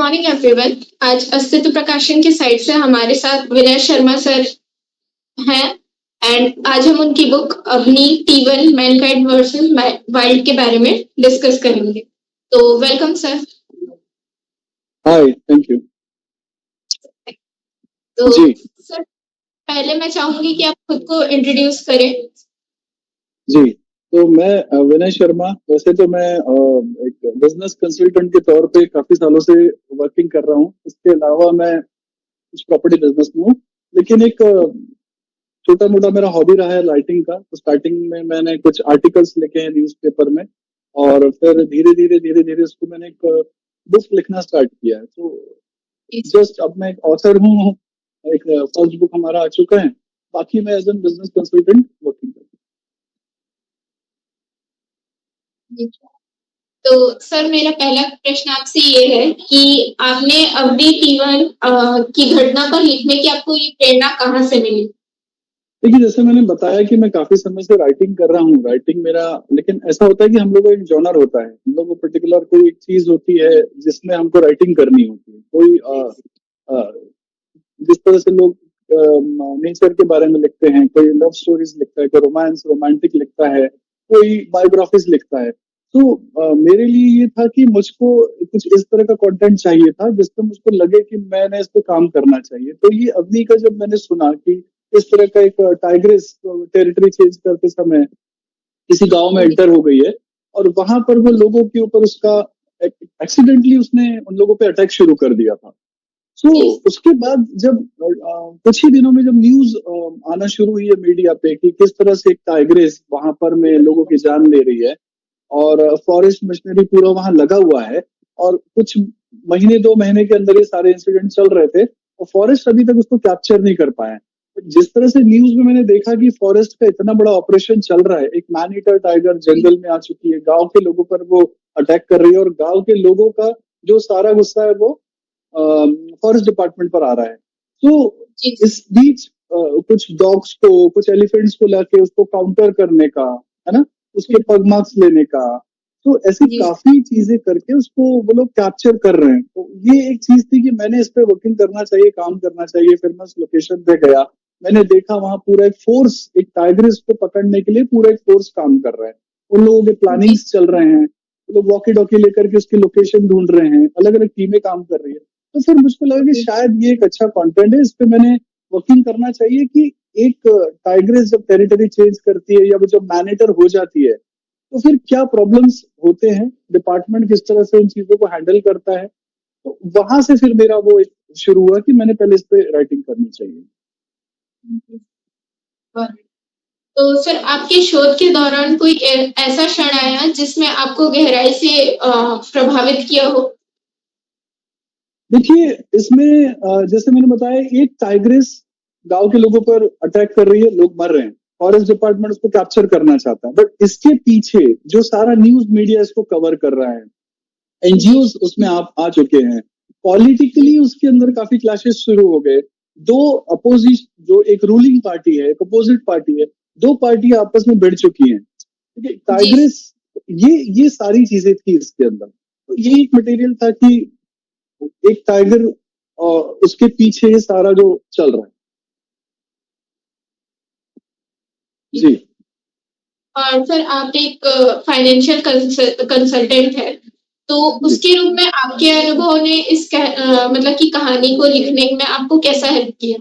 Morning everyone. आज अस्तित्व प्रकाशन की साइड से हमारे साथ विनय शर्मा सर हैं एंड आज हम उनकी बुक अग्नि T1 मैनकाइंड वर्सेस वाइल्ड के बारे में डिस्कस करेंगे। तो welcome sir. Hi, thank you. तो जी सर पहले मैं चाहूंगी कि आप खुद को इंट्रोड्यूस करें। जी तो मैं विनय शर्मा। वैसे तो मैं एक बिजनेस कंसल्टेंट के तौर पे काफी सालों से वर्किंग कर रहा हूँ। इसके अलावा मैं कुछ प्रॉपर्टी बिजनेस में हूँ, लेकिन एक छोटा मोटा मेरा हॉबी रहा है राइटिंग का। तो स्टार्टिंग में मैंने कुछ आर्टिकल्स लिखे हैं न्यूज़पेपर में, और फिर धीरे धीरे उसको मैंने एक बुक लिखना स्टार्ट किया है। तो जस्ट अब मैं एक ऑथर हूँ। एक फर्स्ट बुक हमारा आ चुका है, बाकी मैं as an business consultant working करता हूँ। तो सर मेरा पहला प्रश्न आपसे ये है कि आपने अवधि T1 की घटना पर लिखने की आपको ये प्रेरणा कहाँ से मिली? देखिए, जैसे मैंने बताया कि मैं काफी समय से राइटिंग कर रहा हूँ। राइटिंग मेरा, लेकिन ऐसा होता है कि हम लोग को एक जॉनर होता है, हम लोग को पर्टिकुलर कोई एक चीज होती है जिसमें हमको राइटिंग करनी होती है। कोई जिस तरह से लोग नेचर के बारे में लिखते हैं, कोई लव स्टोरीज लिखता है, कोई रोमांटिक लिखता है, कोई बायोग्राफीज लिखता है। तो मेरे लिए ये था कि मुझको कुछ इस तरह का कंटेंट चाहिए था जिससे मुझको लगे कि मैंने इस पे काम करना चाहिए। तो ये अग्नि का जब मैंने सुना कि इस तरह का एक टाइग्रेस टेरिटरी चेंज करते समय किसी गांव में एंटर हो गई है, और वहां पर वो लोगों के ऊपर उसका एक्सीडेंटली उसने उन लोगों पे अटैक शुरू कर दिया था। तो उसके बाद जब कुछ ही दिनों में जब न्यूज आना शुरू हुई है मीडिया पे कि किस तरह से एक टाइग्रेस वहां पर में लोगों की जान ले रही है, और फॉरेस्ट मशीनरी पूरा वहां लगा हुआ है, और कुछ महीने 2 महीने के अंदर ये सारे इंसिडेंट चल रहे थे, और फॉरेस्ट अभी तक उसको कैप्चर नहीं कर पाए। जिस तरह से न्यूज में मैंने देखा कि फॉरेस्ट का इतना बड़ा ऑपरेशन चल रहा है, एक मैन ईटर टाइगर जंगल में आ चुकी है, गांव के लोगों पर वो अटैक कर रही है, और गांव के लोगों का जो सारा गुस्सा है वो फॉरेस्ट डिपार्टमेंट पर आ रहा है। तो इस बीच कुछ डॉग्स को, कुछ एलिफेंट्स को लाके उसको काउंटर करने का, है ना, उसके पग मार्क्स लेने का, तो ऐसी काफी चीजें करके उसको वो लोग कैप्चर कर रहे हैं। तो ये एक चीज थी कि मैंने इस पे वर्किंग करना चाहिए, काम करना चाहिए। फिर मैं उस लोकेशन पे गया, मैंने देखा वहां पूरा एक फोर्स, एक टाइग्रेस को पकड़ने के लिए पूरा एक फोर्स काम कर रहा है। उन लोगों के प्लानिंग्स चल रहे हैं, वो लोग वॉकी डॉकी लेकर के उसकी लोकेशन ढूंढ रहे हैं, अलग अलग टीमें काम कर रही है। तो फिर मुझको लगा कि शायद ये एक अच्छा कंटेंट है, इस पे मैंने वर्किंग करना चाहिए कि एक टाइग्रेस जब टेरिटरी चेंज करती है या वो जब मैनेटर हो जाती है तो फिर क्या प्रॉब्लम्स होते हैं, डिपार्टमेंट किस तरह से उन चीजों को हैंडल करता है। तो वहां से फिर मेरा वो शुरू हुआ कि मैंने पहले इस पे राइटिंग करनी चाहिए। तो सर आपके शोध के दौरान कोई ऐसा क्षण आया जिसमें आपको गहराई से प्रभावित किया हो? देखिए, इसमें जैसे मैंने बताया, एक टाइग्रेस गांव के लोगों पर अटैक कर रही है, लोग मर रहे हैं, फॉरेस्ट डिपार्टमेंट उसको कैप्चर करना चाहता है, बट इसके पीछे जो सारा न्यूज मीडिया इसको कवर कर रहा है, एनजीओ उसमें आ चुके हैं, पॉलिटिकली उसके अंदर काफी क्लैशेस शुरू हो गए। दो अपोजिट, जो एक रूलिंग पार्टी है, एक अपोजिट पार्टी है, दो पार्टी आपस में भिड़ चुकी हैं। ठीक है, टाइग्रेस, ये सारी चीजें थी इसके अंदर। तो ये एक मटेरियल था कि एक टाइगर और उसके पीछे ये सारा जो चल रहा है। जी। और सर आप एक फाइनेंशियल कंसल्टेंट है, तो उसके रूप में आपके अनुभव ने इस मतलब की कहानी को लिखने में आपको कैसा हेल्प किया?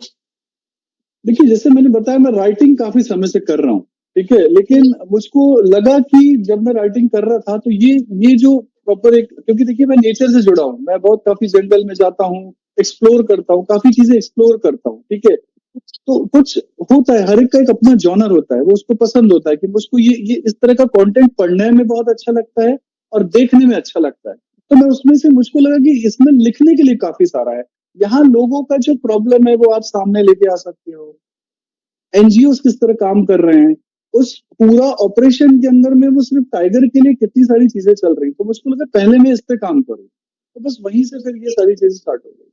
देखिए, जैसे मैंने बताया, मैं राइटिंग काफी समय से कर रहा हूँ, ठीक है, लेकिन मुझको लगा कि जब मैं राइटिंग कर रहा था तो ये जो प्रॉपर एक, क्योंकि देखिए मैं नेचर से जुड़ा हूँ, मैं बहुत काफी जंगल में जाता हूँ, एक्सप्लोर करता हूँ, काफी चीजें एक्सप्लोर करता हूँ, ठीक है। तो कुछ होता है, हर एक का एक अपना जॉनर होता है, वो उसको पसंद होता है कि मुझको ये इस तरह का कंटेंट पढ़ने में बहुत अच्छा लगता है और देखने में अच्छा लगता है। तो मैं उसमें से, मुझको लगा कि इसमें लिखने के लिए काफी सारा है। यहाँ लोगों का जो प्रॉब्लम है वो आप सामने लेके आ सकते हो, एनजीओ किस तरह काम कर रहे हैं, उस पूरा ऑपरेशन के अंदर में वो सिर्फ टाइगर के लिए कितनी सारी चीजें चल रही। तो मुझको लगा पहले मैं इस पे काम करूँ, तो बस वहीं से फिर ये सारी चीजें स्टार्ट हो गई।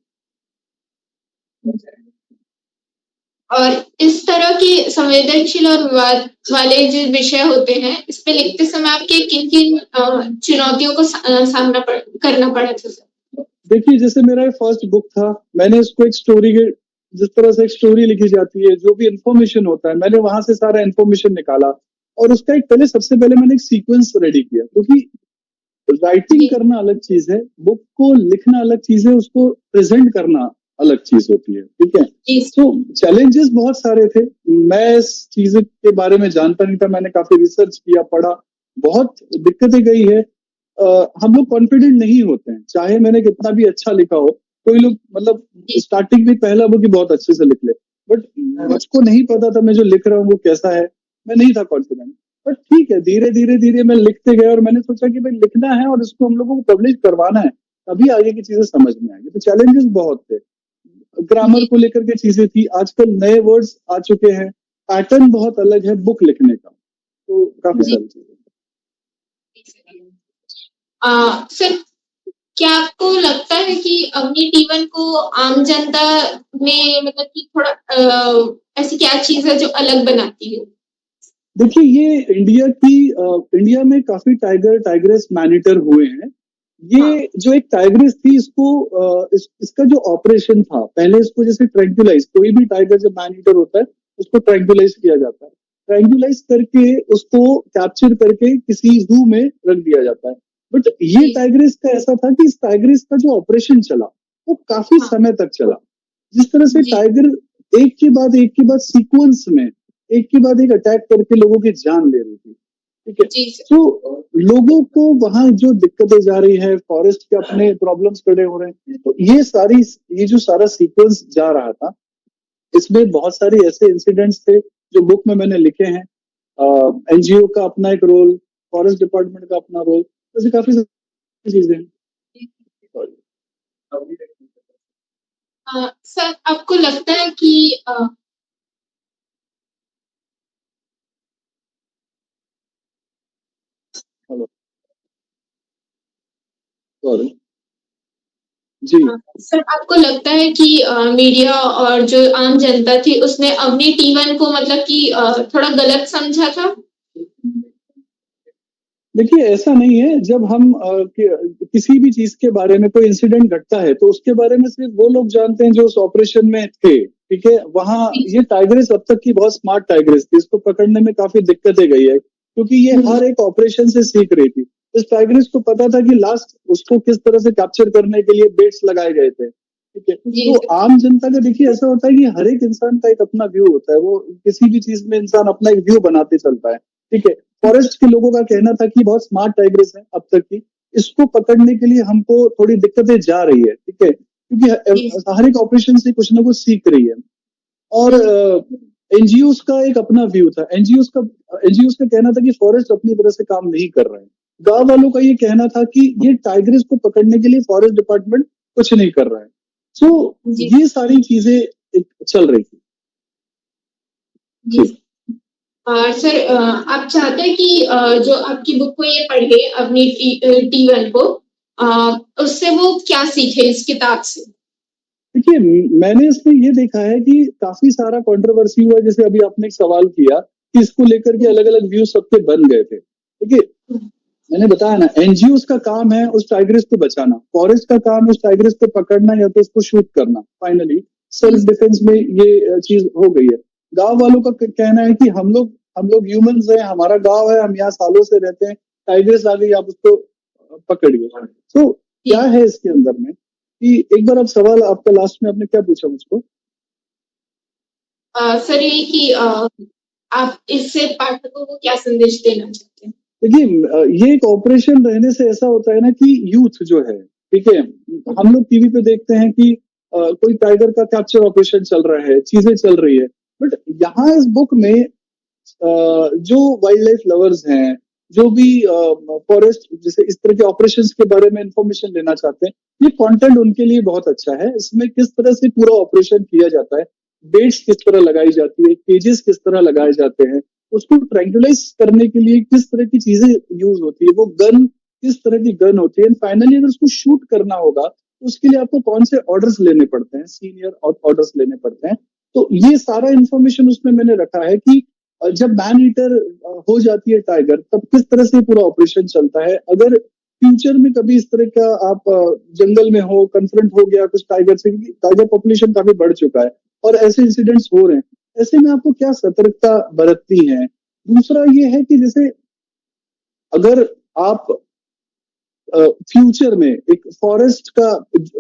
और इस तरह के संवेदनशील और विवाद वाले जो विषय होते हैं, इस पे लिखते समय आपके किन किन चुनौतियों को सामना करना पड़ा था? देखिए जैसे मेरा ये फर्स्ट बुक था, मैंने इसको एक स्टोरी के जिस तरह से एक स्टोरी लिखी जाती है, जो भी इन्फॉर्मेशन होता है, मैंने वहां से सारा इन्फॉर्मेशन निकाला और उसका एक पहले सबसे पहले मैंने एक सीक्वेंस रेडी किया, क्योंकि राइटिंग जी करना अलग चीज है, बुक को लिखना अलग चीज है, उसको प्रेजेंट करना अलग चीज होती है, ठीक है। जी तो चैलेंजेस बहुत सारे थे, मैं इस चीज के बारे में जानता नहीं था, मैंने काफी रिसर्च किया, पढ़ा, बहुत दिक्कतें गई है। हम लोग कॉन्फिडेंट नहीं होते हैं, चाहे मैंने कितना भी अच्छा लिखा हो, कोई लोग मतलब जी स्टार्टिंग में पहला बुक ही बहुत अच्छे से लिख ले, बट मुझको नहीं पता था मैं जो लिख रहा हूँ वो कैसा है, मैं नहीं था कॉन्फिडेंट। बट ठीक है, धीरे धीरे धीरे मैं लिखते गया और मैंने सोचा कि भाई लिखना है और इसको हम लोगों को पब्लिश करवाना है, तभी आगे की चीजें समझ में आएगी। तो चैलेंजेस बहुत थे, ग्रामर जी को लेकर के चीजें थी, आजकल नए वर्ड्स आ चुके हैं, पैटर्न बहुत अलग है बुक लिखने का, तो काफी जी सारी चीजें। सर, क्या आपको लगता है कि अवनी टीवन को आम जनता में मतलब कि थोड़ा ऐसी क्या चीज है जो अलग बनाती है? देखिए ये इंडिया में काफी टाइगर टाइग्रेस मैनीटर हुए हैं। हाँ ये जो एक टाइग्रेस थी, इसका जो ऑपरेशन था, पहले इसको जैसे ट्रैंक्विलाइज, कोई भी टाइगर जब मैनीटर होता है उसको ट्रैंक्विलाइज किया जाता है, ट्रैंक्विलाइज करके उसको कैप्चर करके किसी जू में रख दिया जाता है। बट ये जी टाइग्रेस का ऐसा था कि इस टाइग्रेस का जो ऑपरेशन चला वो काफी हाँ समय तक चला, जिस तरह से जी टाइगर एक के बाद सीक्वेंस में एक के बाद एक अटैक करके लोगों की जान ले रही थी, ठीक है। जी सर तो लोगों को वहां जो दिक्कतें जा रही है, फॉरेस्ट के अपने प्रॉब्लम्स खड़े हो रहे हैं, तो ये जो सारा सीक्वेंस जा रहा था, इसमें बहुत सारे ऐसे इंसिडेंट्स थे जो बुक में मैंने लिखे हैं। एनजीओ का अपना एक रोल, फॉरेस्ट डिपार्टमेंट का अपना रोल, ऐसी काफी सारी चीजें हैं। सर, आपको लगता है कि हेलो, सॉरी जी। सर, आपको लगता है कि मीडिया और जो आम जनता थी उसने अवनी टीवन को मतलब कि थोड़ा गलत समझा था? देखिए ऐसा नहीं है, जब हम किसी भी चीज के बारे में कोई इंसिडेंट घटता है तो उसके बारे में सिर्फ वो लोग जानते हैं जो उस ऑपरेशन में थे, ठीक है। वहां ये टाइग्रेस अब तक की बहुत स्मार्ट टाइग्रेस थी, इसको पकड़ने में काफी दिक्कतें गई है, क्योंकि ये हर एक ऑपरेशन से सीख रही थी। इस टाइग्रेस को पता था कि लास्ट उसको किस तरह से कैप्चर करने के लिए बेट्स लगाए गए थे, ठीक है। जी तो आम जनता का देखिए ऐसा होता है कि हर एक इंसान का एक अपना व्यू होता है, वो किसी भी चीज में इंसान अपना एक व्यू बनाते चलता है, ठीक है। फॉरेस्ट के लोगों का कहना था कि बहुत स्मार्ट टाइग्रेस है अब तक की, इसको पकड़ने के लिए हमको थोड़ी दिक्कतें जा रही है, ठीक है, क्योंकि जी हर एक ऑपरेशन से कुछ ना कुछ सीख रही है। और जी एनजीओ का एक अपना व्यू था, एनजीओ का कहना था कि फॉरेस्ट अपनी तरह से काम नहीं कर रहे हैं, गांव वालों का ये कहना था कि ये टाइग्रेस को पकड़ने के लिए फॉरेस्ट डिपार्टमेंट कुछ नहीं कर रहा है। सो जी ये सारी चीजें चल रही थी जी जी। और सर, आप चाहते हैं कि जो आपकी बुक को ये पढ़े अपनी टीवन को, उससे वो क्या सीखे इस किताब से? देखिए मैंने इसमें ये देखा है कि काफी सारा कंट्रोवर्सी हुआ, जैसे अभी आपने एक सवाल किया कि इसको लेकर के अलग अलग व्यूज सबके बन गए थे, देखिए मैंने बताया ना, एनजीओ का काम है उस टाइग्रेस को बचाना, फॉरेस्ट का काम है उस टाइग्रेस को पकड़ना या तो उसको शूट करना, फाइनली सेल्फ डिफेंस में ये चीज हो गई है। गांव वालों का कहना है कि हम लोग ह्यूमंस हैं, हमारा गांव है, हम यहाँ सालों से रहते हैं, टाइग्रेस आ गई, आप उसको पकड़िए। तो क्या जी है इसके अंदर में कि एक बार आप सवाल आपका लास्ट में आपने क्या पूछा मुझको? सर, ये कि आप इससे पाठकों को क्या संदेश देना चाहते हैं? देखिए ये एक ऑपरेशन रहने से ऐसा होता है ना कि यूथ जो है, ठीक है, हम लोग टीवी पे देखते हैं कि कोई टाइगर का कैप्चर ऑपरेशन चल रहा है, चीजें चल रही है, बट यहाँ इस बुक में जो वाइल्ड लाइफ लवर्स हैं, जो भी फॉरेस्ट जैसे इस तरह के ऑपरेशंस के बारे में इंफॉर्मेशन लेना चाहते हैं, ये कंटेंट उनके लिए बहुत अच्छा है। इसमें किस तरह से पूरा ऑपरेशन किया जाता है, बेट्स किस तरह लगाई जाती है, केजेस किस तरह लगाए जाते हैं, उसको ट्रैंक्विलाइज करने के लिए किस तरह की चीजें यूज होती है, वो गन किस तरह की गन होती है, फाइनली अगर उसको शूट करना होगा तो उसके लिए आपको कौन से ऑर्डर्स लेने पड़ते हैं, सीनियर ऑर्डर्स लेने पड़ते हैं। तो ये सारा इंफॉर्मेशन उसमें मैंने रखा है कि जब मैन ईटर हो जाती है टाइगर, तब किस तरह से पूरा ऑपरेशन चलता है, अगर फ्यूचर में कभी इस तरह का आप जंगल में हो, कन्फ्रंट हो गया कुछ टाइगर से, क्योंकि टाइगर पॉपुलेशन काफी बढ़ चुका है और ऐसे इंसिडेंट्स हो रहे हैं, ऐसे में आपको क्या सतर्कता बरतनी है? दूसरा ये है कि जैसे अगर आप फ्यूचर में एक फॉरेस्ट का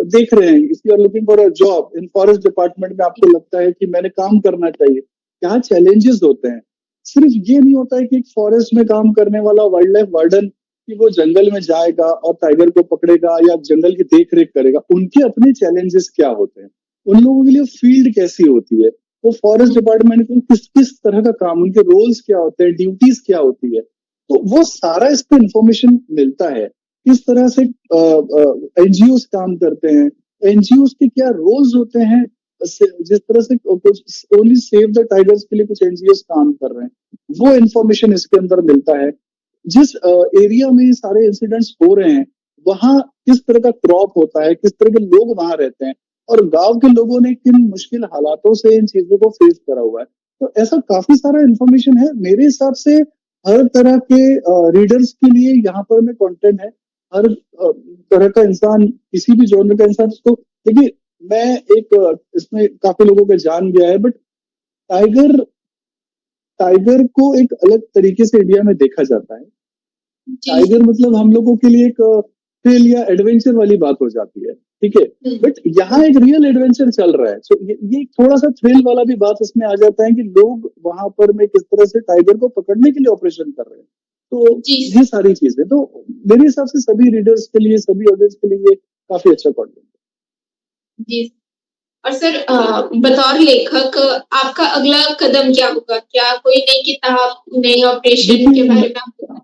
देख रहे हैं, if you are looking for a job in forest department में, आपको लगता है कि मैंने काम करना चाहिए, क्या चैलेंजेस होते हैं? सिर्फ ये नहीं होता है कि एक फॉरेस्ट में काम करने वाला वाइल्ड लाइफ वार्डन कि वो जंगल में जाएगा और टाइगर को पकड़ेगा या जंगल की देख रेख करेगा, उनके अपने चैलेंजेस क्या होते हैं, उन लोगों के लिए फील्ड कैसी होती है, वो फॉरेस्ट डिपार्टमेंट को किस किस तरह का काम, उनके रोल्स क्या होते हैं, ड्यूटीज क्या होती है, तो वो सारा इस पे इंफॉर्मेशन मिलता है। किस तरह से एनजीओ काम करते हैं, एनजीओ के क्या रोल्स होते हैं, जिस तरह से कुछ ओनली सेव द टाइगर्स के लिए कुछ एनजीओ काम कर रहे हैं, वो इन्फॉर्मेशन इसके अंदर मिलता है। जिस एरिया में सारे इंसिडेंट्स हो रहे हैं वहां किस तरह का क्रॉप होता है, किस तरह के लोग वहां रहते हैं और गांव के लोगों ने किन मुश्किल हालातों से इन चीजों को फेस करा हुआ है, तो ऐसा काफी सारा इन्फॉर्मेशन है मेरे हिसाब से। हर तरह के रीडर्स के लिए यहाँ पर में कंटेंट है, हर तरह का इंसान, किसी भी जॉनर का इंसान इसको देखिए। मैं एक इसमें काफी लोगों को जान गया है, बट टाइगर टाइगर को एक अलग तरीके से इंडिया में देखा जाता है। जी टाइगर मतलब हम लोगों के लिए एक थ्रिल या एडवेंचर वाली बात हो जाती है, ठीक है, बट यहाँ एक रियल एडवेंचर चल रहा है। सो ये थोड़ा सा थ्रिल वाला भी बात इसमें आ जाता है कि लोग वहां पर में किस तरह से टाइगर को पकड़ने के लिए ऑपरेशन कर रहे हैं, तो जी ये सारी चीजें तो मेरे हिसाब से सभी रीडर्स के लिए, सभी ऑडियंस के लिए ये काफी अच्छा कंटेंट जी। और सर बतौर लेखक आपका अगला कदम क्या होगा? क्या कोई नई किताब, नए है। ऑपरेशन के बारे में आपको?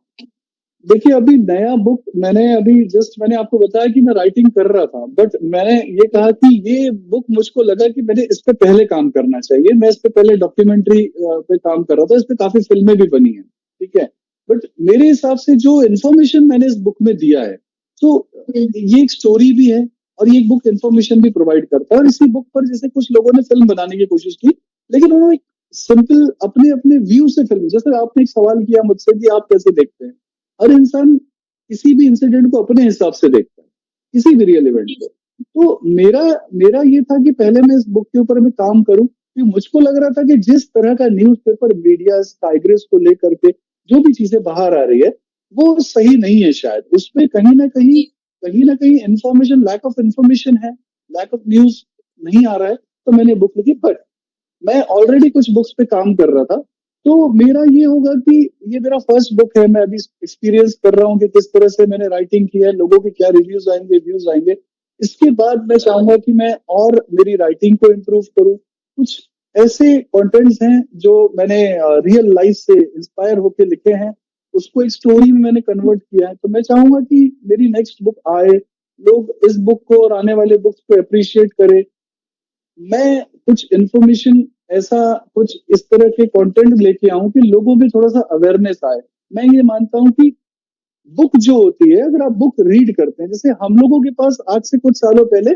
देखिए अभी नया बुक मैंने आपको बताया कि मैं राइटिंग कर रहा था, बट मैंने ये कहा कि ये बुक मुझको लगा कि मैंने इस पे पहले काम करना चाहिए। मैं इस पे पहले डॉक्यूमेंट्री पे काम कर रहा था, इस पे काफी फिल्में भी बनी है, ठीक है, बट मेरे हिसाब से जो इन्फॉर्मेशन मैंने इस बुक में दिया है, तो ये एक स्टोरी भी है और ये एक बुक इन्फॉर्मेशन भी प्रोवाइड करता है। और इसी बुक पर जैसे कुछ लोगों ने फिल्म बनाने की कोशिश की, लेकिन उन्होंने सिंपल अपने अपने व्यू से फिल्म, जैसे आपने एक सवाल किया मुझसे कि आप कैसे देखते हैं, हर इंसान किसी भी इंसिडेंट को अपने हिसाब से देखता है, किसी भी रियल इवेंट को। तो मेरा मेरा ये था कि पहले मैं इस बुक के ऊपर में काम करूं, क्योंकि मुझको लग रहा था कि जिस तरह का न्यूज़पेपर मीडिया टाइग्रेस को लेकर के जो भी चीजें बाहर आ रही है वो सही नहीं है, शायद उसमें कहीं ना कहीं इंफॉर्मेशन, लैक ऑफ इंफॉर्मेशन है, लैक ऑफ न्यूज नहीं आ रहा है, तो मैंने बुक लिखी। बट मैं ऑलरेडी कुछ बुक्स पे काम कर रहा था, तो मेरा ये होगा कि ये मेरा फर्स्ट बुक है, मैं अभी एक्सपीरियंस कर रहा हूँ कि किस तरह से मैंने राइटिंग की है, लोगों के क्या रिव्यूज आएंगे, व्यूज आएंगे। इसके बाद मैं चाहूंगा कि मैं और मेरी राइटिंग को इम्प्रूव करूँ। कुछ ऐसे कंटेंट्स हैं जो मैंने रियल लाइफ से इंस्पायर होकर लिखे हैं, उसको एक स्टोरी में मैंने कन्वर्ट किया है, तो मैं चाहूंगा कि मेरी नेक्स्ट बुक आए, लोग इस बुक को और आने वाले बुक्स को अप्रिशिएट करें। मैं कुछ इन्फॉर्मेशन, ऐसा कुछ इस तरह के कंटेंट लेके आऊं कि लोगों में थोड़ा सा अवेयरनेस आए। मैं ये मानता हूं कि बुक जो होती है, अगर आप बुक रीड करते हैं, जैसे हम लोगों के पास आज से कुछ सालों पहले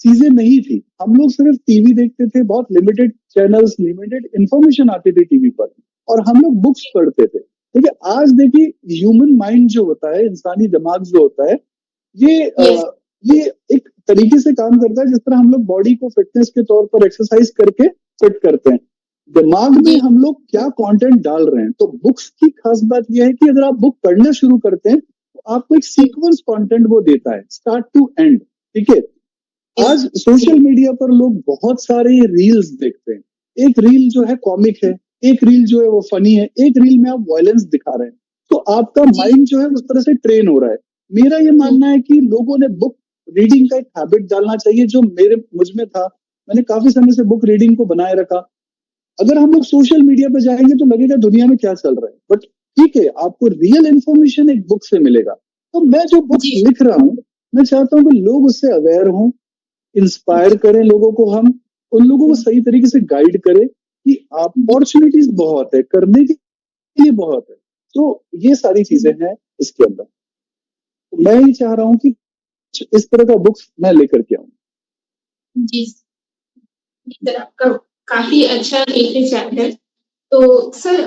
चीजें नहीं थी, हम लोग सिर्फ टीवी देखते थे, बहुत लिमिटेड चैनल्स, लिमिटेड इंफॉर्मेशन आती थी टीवी पर, और हम लोग बुक्स पढ़ते थे। देखिए आज देखिए ह्यूमन माइंड जो होता है, इंसानी दिमाग जो होता है, ये यस ये एक तरीके से काम करता है जिस तरह हम लोग बॉडी को फिटनेस के तौर पर एक्सरसाइज करके फिट करते हैं, दिमाग में जी हम लोग क्या कंटेंट डाल रहे हैं। तो बुक्स की खास बात यह है कि अगर आप बुक पढ़ना शुरू करते हैं तो आपको एक सीक्वेंस कंटेंट वो देता है, स्टार्ट टू एंड, ठीक है। यस आज सोशल मीडिया पर लोग बहुत सारे रील्स देखते हैं, एक रील जो है कॉमिक है, एक रील जो है वो फनी है, एक रील में आप वायलेंस दिखा रहे हैं, तो आपका जी माइंड जो है उस तरह से ट्रेन हो रहा है। मेरा ये मानना है कि लोगों ने बुक रीडिंग का एक हैबिट डालना चाहिए, जो मुझ में था। मैंने काफी समय से बुक रीडिंग को बनाए रखा। अगर हम लोग सोशल मीडिया पे जाएंगे तो लगेगा दुनिया में क्या चल रहा है, बट ठीक है, आपको रियल इन्फॉर्मेशन एक बुक से मिलेगा। तो मैं जो बुक्स जी लिख रहा हूँ, मैं चाहता हूँ कि लोग उससे अवेयर हों, इंस्पायर करें लोगों को, हम उन लोगों को सही तरीके से गाइड करें कि अपॉर्चुनिटीज बहुत है, करने के लिए बहुत है। तो ये सारी चीजें हैं इसके अंदर, तो मैं ये चाह रहा हूँ कि इस तरह का बुक्स मैं लेकर के आऊँ। जी सर, आपका काफी अच्छा एक विचार है। तो सर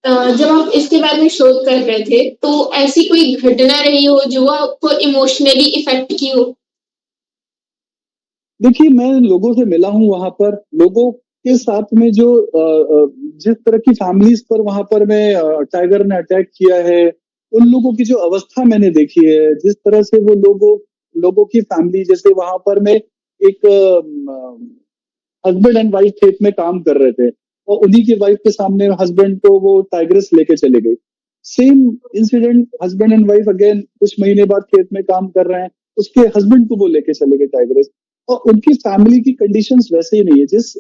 जब आप इसके बारे में शोध कर रहे थे, तो ऐसी कोई घटना रही हो जो आपको इमोशनली इफ़ेक्ट की हो? देखिए, मैं लोगों से मिला हूँ वहाँ पर, लोगों के साथ में जो जिस तरह की फैमिलीज़ पर वहाँ पर मैं टाइगर ने अटैक किया है, उन लोगों की जो अवस्था मैंने देखी है, जिस तरह से वो लोगों लोगों की फैमिली जैसे वहाँ पर मैं एक हस्बैंड एंड वाइफ खेत में काम कर रहे थे और उन्हीं की वाइफ के सामने हस्बैंड को वो टाइग्रेस लेके चले गई। Same incident husband and wife again कुछ महीने बाद खेत में काम कर रहे हैं, उसके हस्बैंड को वो लेके चले गए टाइग्रेस और उनकी फैमिली की कंडीशंस वैसे ही नहीं है। जिस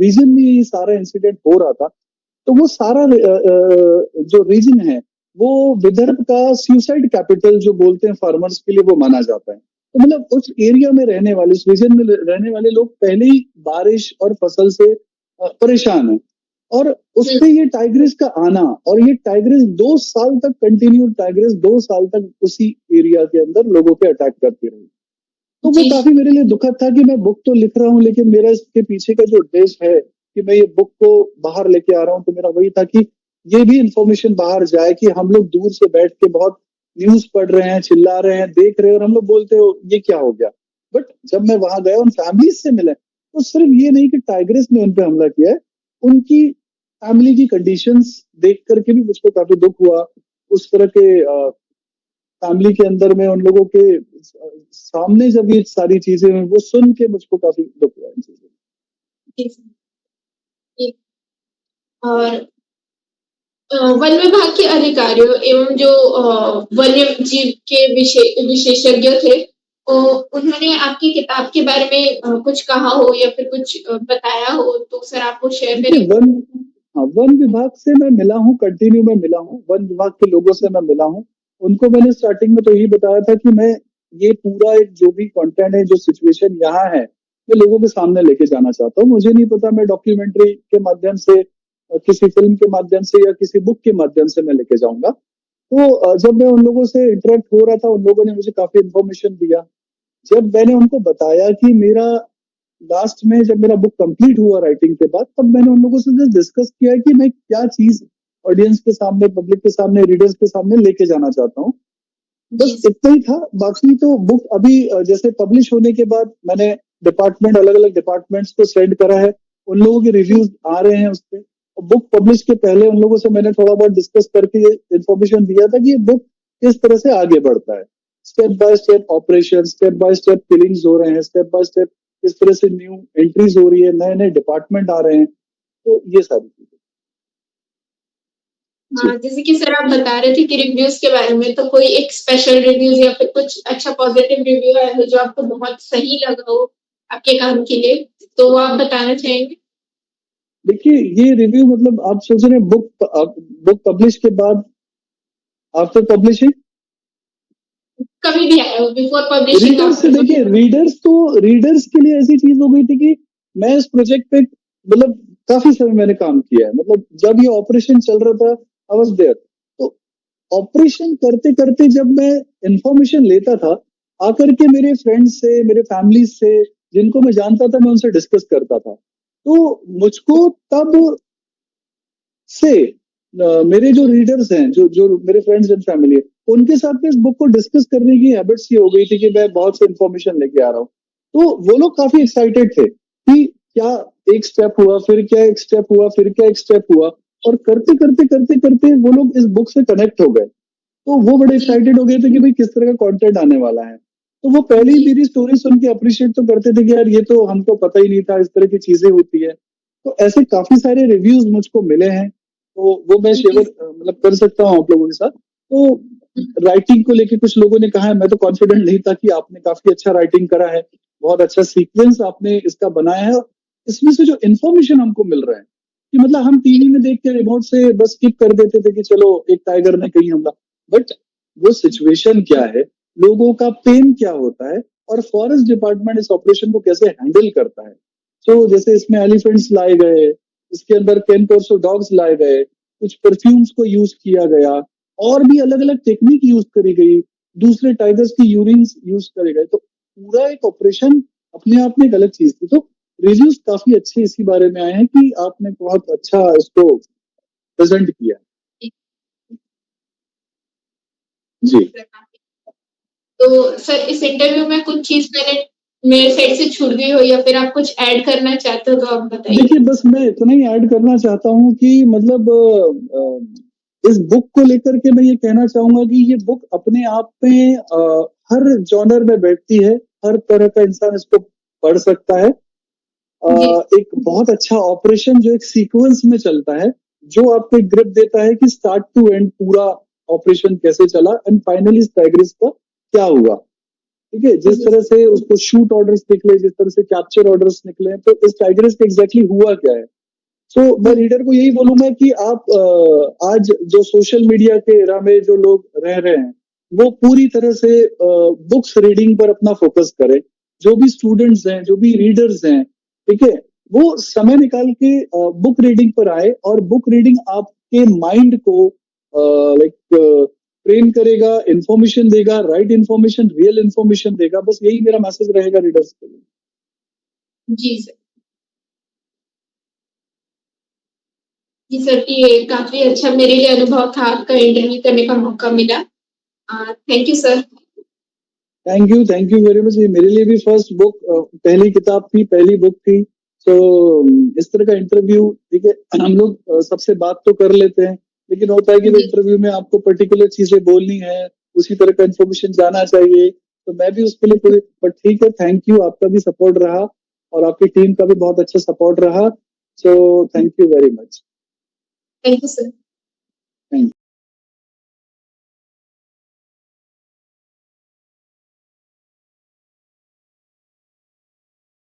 रीजन में ये सारा इंसिडेंट हो रहा था, तो वो सारा जो रीजन है वो विदर्भ का सुसाइड कैपिटल जो बोलते हैं फार्मर्स के लिए वो माना जाता है। तो मतलब उस एरिया में रहने वाले उस रीजन में रहने वाले लोग पहले ही बारिश और फसल से परेशान है और उसपे ये टाइग्रेस का आना और ये टाइग्रेस 2 साल तक कंटिन्यू टाइग्रेस 2 साल तक उसी एरिया के अंदर लोगों पे अटैक करती रही। तो वो जी। काफी मेरे लिए दुखद था कि मैं बुक तो लिख रहा हूँ लेकिन मेरा इसके पीछे का जो उद्देश्य है कि मैं ये बुक को बाहर लेके आ रहा हूँ, तो मेरा वही था कि ये भी इंफॉर्मेशन बाहर जाए कि हम लोग दूर से बैठ के बहुत न्यूज पढ़ रहे हैं, चिल्ला रहे हैं, देख रहे हैं और हम लोग बोलते हो ये क्या हो गया। बट जब मैं वहां गया उन फैमिलीज से मिले तो सिर्फ ये नहीं कि टाइग्रेस ने उन पे हमला किया है, उनकी फैमिली की कंडीशंस देख करके भी मुझको काफी दुख हुआ। उस तरह के फैमिली के अंदर में उन लोगों के सामने जब ये सारी चीजें हुई वो सुन के मुझको काफी दुख हुआ इन चीजों में। जी, जी। और वन विभाग के अधिकारियों एवं जो वन्य जीव के विशेषज्ञ थे, उन्होंने आपकी किताब के बारे में कुछ कहा हो या फिर कुछ बताया हो, तो सर आप वो शेयर देखिए करेंगे? वन विभाग से मैं मिला हूँ, कंटिन्यू में मिला हूँ, वन विभाग के लोगों से मैं मिला हूँ। उनको मैंने स्टार्टिंग में तो यही बताया था कि मैं ये पूरा एक जो भी कंटेंट है, जो सिचुएशन यहाँ है, मैं लोगों के सामने लेके जाना चाहता हूँ। मुझे नहीं पता मैं डॉक्यूमेंट्री के माध्यम से किसी फिल्म के माध्यम से या किसी बुक के माध्यम से मैं लेके जाऊंगा। तो जब मैं उन लोगों से इंटरेक्ट हो रहा था, उन लोगों ने मुझे काफी इन्फॉर्मेशन दिया। जब मैंने उनको बताया कि मेरा लास्ट में जब मेरा बुक कंप्लीट हुआ राइटिंग के बाद, तब मैंने उन लोगों से जस्ट डिस्कस किया कि मैं क्या चीज ऑडियंस के सामने, पब्लिक के सामने, रीडर्स के सामने लेके जाना चाहता हूँ। बस जी, इतना ही था। बाकी तो बुक अभी जैसे पब्लिश होने के बाद मैंने डिपार्टमेंट, अलग अलग डिपार्टमेंट्स को सेंड करा है, उन लोगों के रिव्यूज आ रहे हैं उस पर। बुक पब्लिश के पहले उन लोगों से मैंने थोड़ा बहुत डिस्कस करके इन्फॉर्मेशन दिया था कि ये बुक किस तरह से आगे बढ़ता है। Step by step operation, step by step killings हो रहे हैं, स्टेप बाय स्टेप किस तरह से न्यू एंट्रीज हो रही है, नए नए डिपार्टमेंट आ रहे हैं, तो ये सारी चीजें। जी। हाँ, जैसे कि सर आप बता रहे थे कि रिव्यूज के बारे में, तो कोई एक स्पेशल रिव्यूज या फिर कुछ अच्छा पॉजिटिव रिव्यू आया हो जो आपको बहुत सही लगा हो आपके काम के लिए, तो वो आप बताना चाहेंगे? देखिए ये रिव्यू मतलब आप सोच रहे हैं बुक पब्लिश के बाद, आफ्टर पब्लिशिंग, कभी भी आया हो, बिफोर पब्लिशिंग, रीडर्स से। आफ्टर देखिए पब्लिशिंग? रीडर्स के लिए ऐसी चीज हो गई थी कि मैं इस प्रोजेक्ट पे मतलब काफी समय मैंने काम किया है। मतलब जब ये ऑपरेशन चल रहा था आई वाज देयर। तो ऑपरेशन करते करते जब मैं इंफॉर्मेशन लेता था, आकर के मेरे फ्रेंड्स से, मेरे फैमिली से, जिनको मैं जानता था, मैं उनसे डिस्कस करता था। तो मुझको तब से मेरे जो रीडर्स हैं, जो जो मेरे फ्रेंड्स एंड फैमिली है, उनके साथ में इस बुक को डिस्कस करने की हैबिट्स ये हो गई थी कि मैं बहुत से इन्फॉर्मेशन लेके आ रहा हूँ। तो वो लोग काफी एक्साइटेड थे कि क्या एक स्टेप हुआ, फिर क्या एक स्टेप हुआ, फिर क्या एक स्टेप हुआ, और करते करते करते करते वो लोग इस बुक से कनेक्ट हो गए। तो वो बड़े जी, एक्साइटेड हो गए थे कि भाई किस तरह का कंटेंट आने वाला है। तो वो पहले ही जी, मेरी स्टोरी सुन के अप्रिशिएट तो करते थे कि यार ये तो हमको पता ही नहीं था इस तरह की चीजें होती है। तो ऐसे काफी सारे रिव्यूज मुझको मिले हैं, तो वो मैं शेयर जी, मतलब कर सकता हूँ आप लोगों के साथ। तो राइटिंग को लेके कुछ लोगों ने कहा है, मैं तो कॉन्फिडेंट नहीं था कि आपने काफी अच्छा राइटिंग करा है, बहुत अच्छा सीक्वेंस आपने इसका बनाया है। इसमें से जो इन्फॉर्मेशन हमको मिल रहा है कि मतलब हम टीवी में देख के रिमोट से बस स्किप कर देते थे कि चलो एक टाइगर ने कहीं हमला, बट वो सिचुएशन क्या है, लोगों का पेन क्या होता है, और फॉरेस्ट डिपार्टमेंट इस ऑपरेशन को कैसे हैंडल करता है। तो जैसे इसमें एलिफेंट्स लाए गए, इसके अंदर 10 डॉग्स लाए गए, कुछ परफ्यूम्स को यूज किया गया, और भी अलग अलग टेक्निक यूज करी गई, दूसरे टाइगर्स की यूरिन्स यूज करे गए। तो पूरा एक ऑपरेशन अपने आप में एक अलग चीज थी। तो रिव्यूज काफी अच्छे इसी बारे में आए हैं कि आपने बहुत अच्छा इसको प्रेजेंट किया। जी। तो सर इस इंटरव्यू में कुछ चीज़ मेरे साइड से छूट गई हो या फिर आप कुछ ऐड करना चाहते हो तो आप बताइए? देखिए, बस मैं इतना ही ऐड करना चाहता हूँ कि मतलब इस बुक को लेकर के मैं ये कहना चाहूँगा कि ये बुक अपने आप में हर जॉनर में बैठती है, हर तरह का इंसान इसको पढ़ सकता है। जी। एक बहुत अच्छा ऑपरेशन जो एक सीक्वेंस में चलता है, जो आपको एक ग्रिप देता है कि स्टार्ट टू एंड पूरा ऑपरेशन कैसे चला एंड फाइनली इस टाइग्रिस का क्या हुआ। ठीक है, जिस तरह से उसको शूट ऑर्डर्स निकले, जिस तरह से कैप्चर ऑर्डर्स निकले, तो इस टाइग्रिस का एग्जैक्टली हुआ क्या है। तो मैं रीडर को यही बोलूंगा कि आप आज जो सोशल मीडिया के एरा में जो लोग रह रहे हैं, वो पूरी तरह से बुक्स रीडिंग पर अपना फोकस करें। जो भी स्टूडेंट्स हैं, जो भी रीडर्स हैं, ठीक है, वो समय निकाल के बुक रीडिंग पर आए और बुक रीडिंग आपके माइंड को लाइक ट्रेन करेगा, इन्फॉर्मेशन देगा, राइट इन्फॉर्मेशन, रियल इन्फॉर्मेशन देगा। बस यही मेरा मैसेज रहेगा रीडर्स के लिए। जी सर। जी सर, ये काफी अच्छा मेरे लिए अनुभव था, आपका इंटरव्यू करने का मौका मिला। Thank you sir. Thank you very much. ये मेरे लिए भी फर्स्ट बुक, पहली किताब थी, पहली बुक थी। तो इस तरह का इंटरव्यू, ठीक है, हम लोग सबसे बात तो कर लेते हैं, लेकिन होता है कि इंटरव्यू में आपको पर्टिकुलर चीजें बोलनी है, उसी तरह का इन्फॉर्मेशन जाना चाहिए, तो मैं भी उसके लिए पूरी, बट ठीक है, थैंक यू, आपका भी सपोर्ट रहा और आपकी टीम का भी बहुत अच्छा सपोर्ट रहा। So thank you very much. Thank you sir. Thank you.